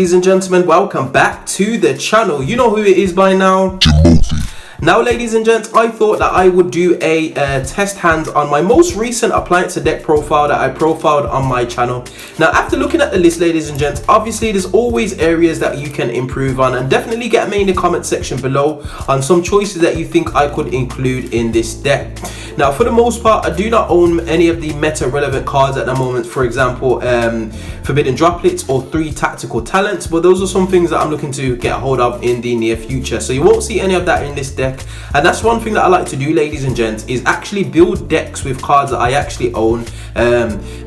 Ladies and gentlemen, welcome back to the channel. You know who it is by now, Jimothy. Now, ladies and gents, I thought that I would do a test hands on my most recent Appliancer deck profile that I profiled on my channel. Now, after looking at the list, ladies and gents, obviously there's always areas that you can improve on, and definitely get me in the comment section below on some choices that you think I could include in this deck. Now, for the most part, I do not own any of the meta relevant cards at the moment. For example, Forbidden Droplets or 3 Tactical Talents, but those are some things that I'm looking to get a hold of in the near future. So you won't see any of that in this deck. And that's one thing that I like to do, ladies and gents, is actually build decks with cards that I actually own,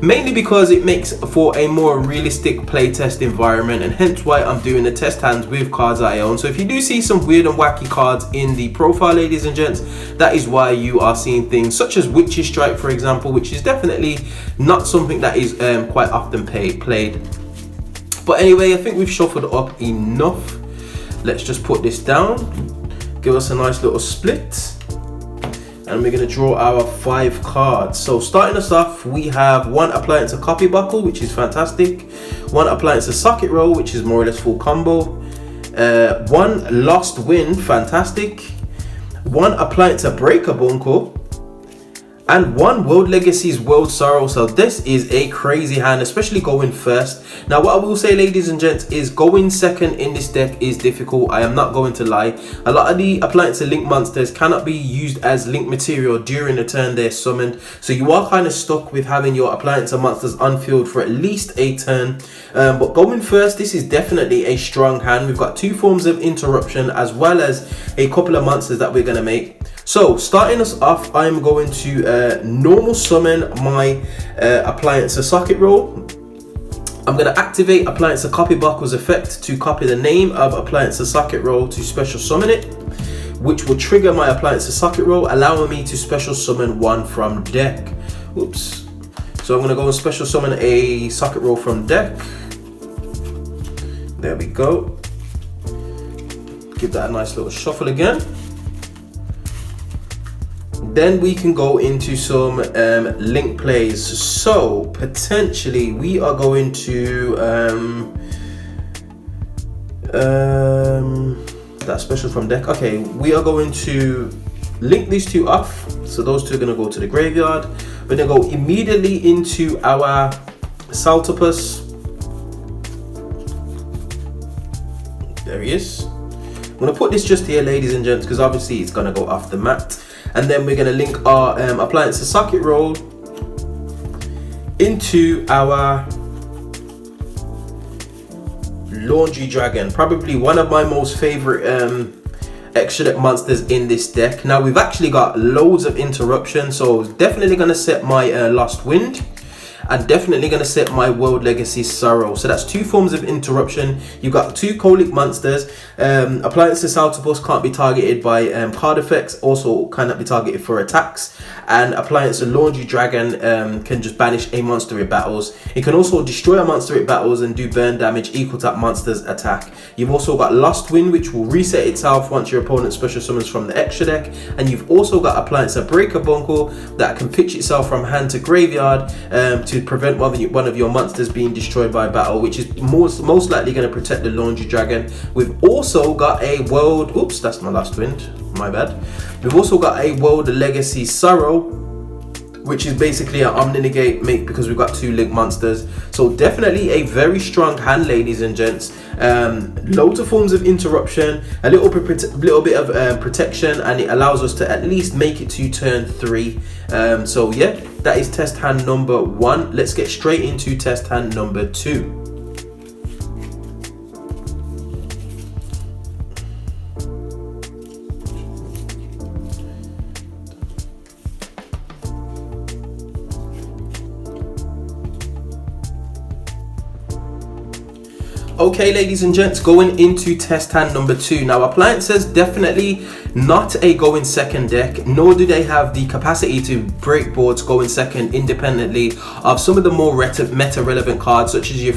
mainly because it makes for a more realistic playtest environment, and hence why I'm doing the test hands with cards that I own. So if you do see some weird and wacky cards in the profile, ladies and gents, that is why you are seeing things such as Witch's Strike, for example, which is definitely not something that is quite often played. But anyway, I think we've shuffled up enough. Let's just put this down. Give us a nice little split, and we're going to draw our 5 cards. So starting us off, we have 1 Appliancer Copy Buckle, which is fantastic, 1 Appliancer Socket Roll, which is more or less full combo, 1 Lost Wind, fantastic, 1 Appliancer Breaker Bunko, and 1 World Legacy's World Sorrow. So this is a crazy hand, especially going first. Now, what I will say, ladies and gents, is going second in this deck is difficult. I am not going to lie. A lot of the Appliancer Link monsters cannot be used as link material during the turn they're summoned. So you are kind of stuck with having your Appliancer monsters on field for at least a turn. But going first, this is definitely a strong hand. We've got 2 forms of interruption as well as a couple of monsters that we're going to make. So starting us off, I'm going to normal summon my Appliancer Socket Roll. I'm going to activate Appliancer Copy Buckle's effect to copy the name of Appliancer Socket Roll to special summon it, which will trigger my Appliancer Socket Roll, allowing me to special summon 1 from deck. Oops. So I'm going to go and special summon a Socket Roll from deck. There we go. Give that a nice little shuffle again. Then we can go into some link plays. So potentially we are going to that special from deck. Okay, we are going to link these 2 off. So those 2 are going to go to the graveyard. We're going to go immediately into our Saltopus. There he is. I'm going to put this just here, ladies and gents, because obviously it's going to go off the mat. And then we're going to link our Appliancer Socket Roll into our Laundry Dragon, probably one of my most favorite extra deck monsters in this deck. Now, we've actually got loads of interruption, so definitely going to set my Lost Wind. I'm definitely going to set my World Legacy Sorrow. So that's 2 forms of interruption. You've got 2 Colic monsters. Appliancer Saltopus can't be targeted by card effects, also cannot be targeted for attacks. And Appliancer Laundry Dragon can just banish a monster it battles. It can also destroy a monster it battles and do burn damage equal to that monster's attack. You've also got Lost Wind, which will reset itself once your opponent special summons from the extra deck. And you've also got Appliancer Breaker Bunko that can pitch itself from hand to graveyard to prevent one of your monsters being destroyed by battle, which is most likely going to protect the Laundry Dragon. We've also got a World... Oops, that's my Lost Wind. My bad. We've also got a World Legacy Sorrow, which is basically an Omni-Negate make because we've got 2 link monsters. So definitely a very strong hand, ladies and gents. Loads of forms of interruption, a little bit of protection, and it allows us to at least make it to turn 3. So yeah, that is test hand number 1. Let's get straight into test hand number 2. Okay, ladies and gents, going into test hand number 2. Now, Appliancers definitely not a going second deck, nor do they have the capacity to break boards going second independently of some of the more meta relevant cards, such as your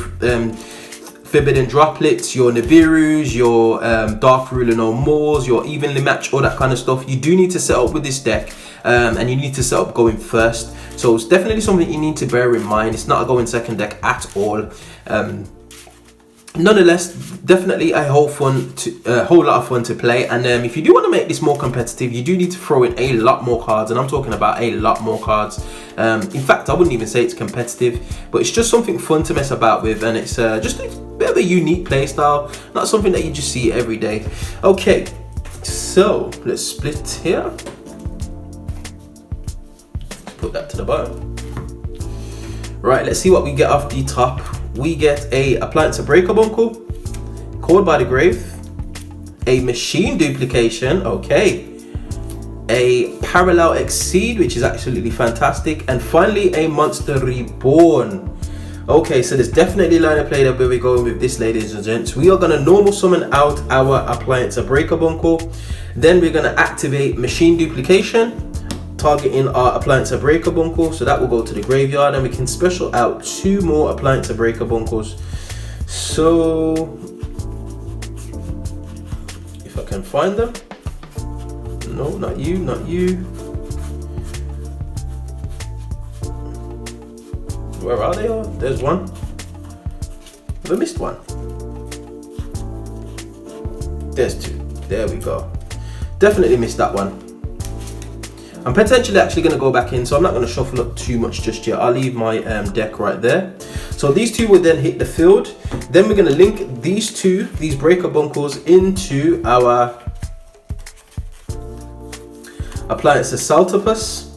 Forbidden Droplets, your Nibiru's, your Dark Ruler No Mores, your Evenly Matched, all that kind of stuff. You do need to set up with this deck, and you need to set up going first. So it's definitely something you need to bear in mind. It's not a going second deck at all. nonetheless, definitely a whole lot of fun to play. And if you do want to make this more competitive, you do need to throw in a lot more cards, and I'm talking about a lot more cards. In fact, I wouldn't even say it's competitive, but it's just something fun to mess about with, and it's just a bit of a unique play style, not something that you just see every day. Okay, so let's split here. Put that to the bottom. Right, let's see what we get off the top. We get a Appliancer breaker bunkle, Called by the Grave, a machine duplication, okay, a parallel exceed, which is absolutely fantastic, and finally a monster reborn. Okay, so there's definitely a line of play that where we're going with this, ladies and gents. We are going to normal summon out our Appliancer breaker bunkle, then we're going to activate machine duplication, targeting our Appliancer breaker bunkle, so that will go to the graveyard, and we can special out 2 more Appliancer breaker bunkles. So if I can find them. No, not you, not you. Where are they? Oh, there's one. Have I missed one? There's 2. There we go. Definitely missed that one. I'm potentially actually going to go back in, so I'm not going to shuffle up too much just yet. I'll leave my deck right there. So these 2 will then hit the field. Then we're going to link these breaker bunkles into our Appliancer Saltopus.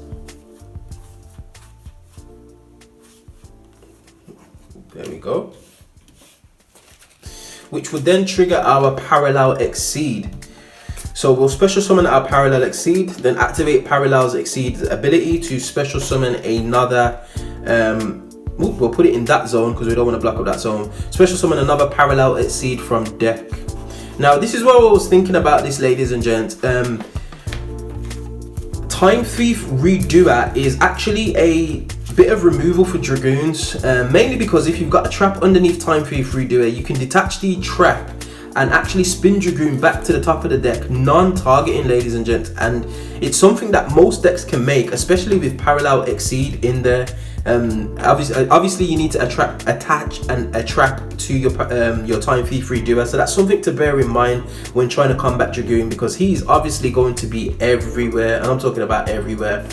There we go. Which would then trigger our Parallel Exceed. So we'll special summon our Parallel Exceed, then activate Parallel's Exceed's ability to special summon another, we'll put it in that zone because we don't want to block up that zone. Special summon another Parallel Exceed from deck. Now this is what I was thinking about this, ladies and gents. Time Thief Redoer is actually a bit of removal for Dragoons, mainly because if you've got a trap underneath Time Thief Redoer, you can detach the trap and actually spin Dragoon back to the top of the deck, non-targeting, ladies and gents. And it's something that most decks can make, especially with Parallel Exceed in there. Obviously you need to attach a trap to your Time Thief Redoer, so that's something to bear in mind when trying to combat Dragoon, because he's obviously going to be everywhere, and I'm talking about everywhere.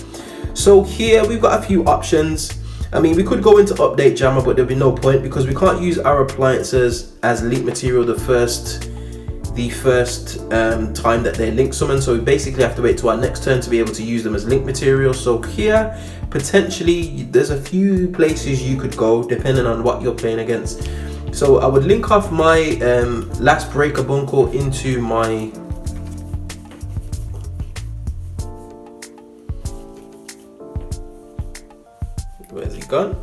So here we've got a few options. I mean, we could go into update jammer, but there'll be no point because we can't use our appliances as link material the first time that they link summon. So we basically have to wait till our next turn to be able to use them as link material. So here, potentially, there's a few places you could go depending on what you're playing against. So I would link off my last breaker bunkle into my where's he gone?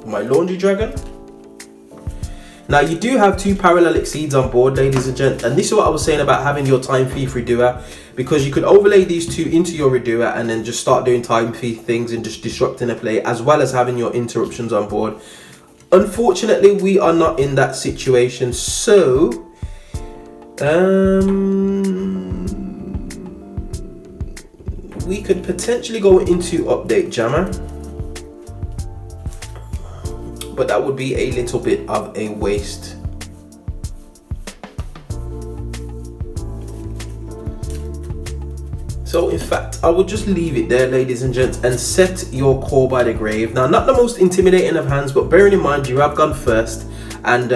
My Laundry Dragon. Now you do have 2 Parallel Exceeds on board, ladies and gents, and this is what I was saying about having your Time Thief Redoer, because you could overlay these 2 into your Redoer and then just start doing Time Thief things and just disrupting a play, as well as having your interruptions on board. Unfortunately, we are not in that situation, so we could potentially go into update jammer, but that would be a little bit of a waste. So in fact, I would just leave it there, ladies and gents, and set your Call by the Grave. Now, not the most intimidating of hands, but bearing in mind you have gone first, and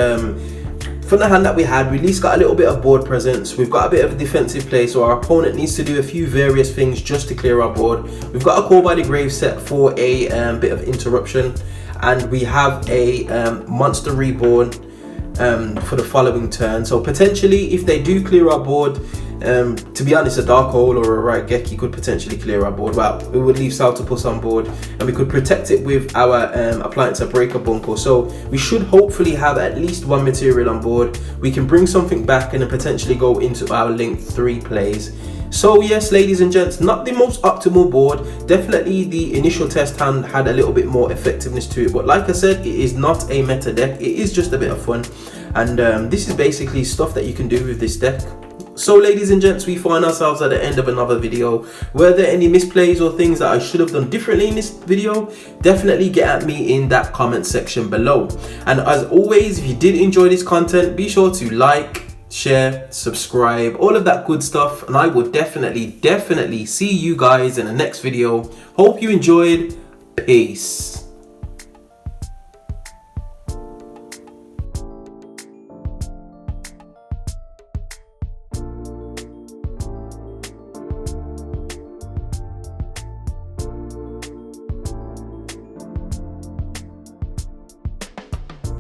from the hand that we had, we at least got a little bit of board presence. We've got a bit of a defensive play, so our opponent needs to do a few various things just to clear our board. We've got a Call by the Grave set for a bit of interruption, and we have a Monster Reborn for the following turn. So potentially, if they do clear our board, to be honest, a Dark Hole or a Right Geki could potentially clear our board. Well, we would leave Saltopus on board, and we could protect it with our Appliancer Breaker Bunkle. So we should hopefully have at least 1 material on board. We can bring something back and then potentially go into our Link 3 plays. So yes, ladies and gents, not the most optimal board. Definitely the initial test hand had a little bit more effectiveness to it, but like I said, it is not a meta deck. It is just a bit of fun, and this is basically stuff that you can do with this deck. So ladies and gents, we find ourselves at the end of another video. Were there any misplays or things that I should have done differently in this video? Definitely get at me in that comment section below. And as always, if you did enjoy this content, be sure to like, share, subscribe, all of that good stuff. And I will definitely see you guys in the next video. Hope you enjoyed. Peace.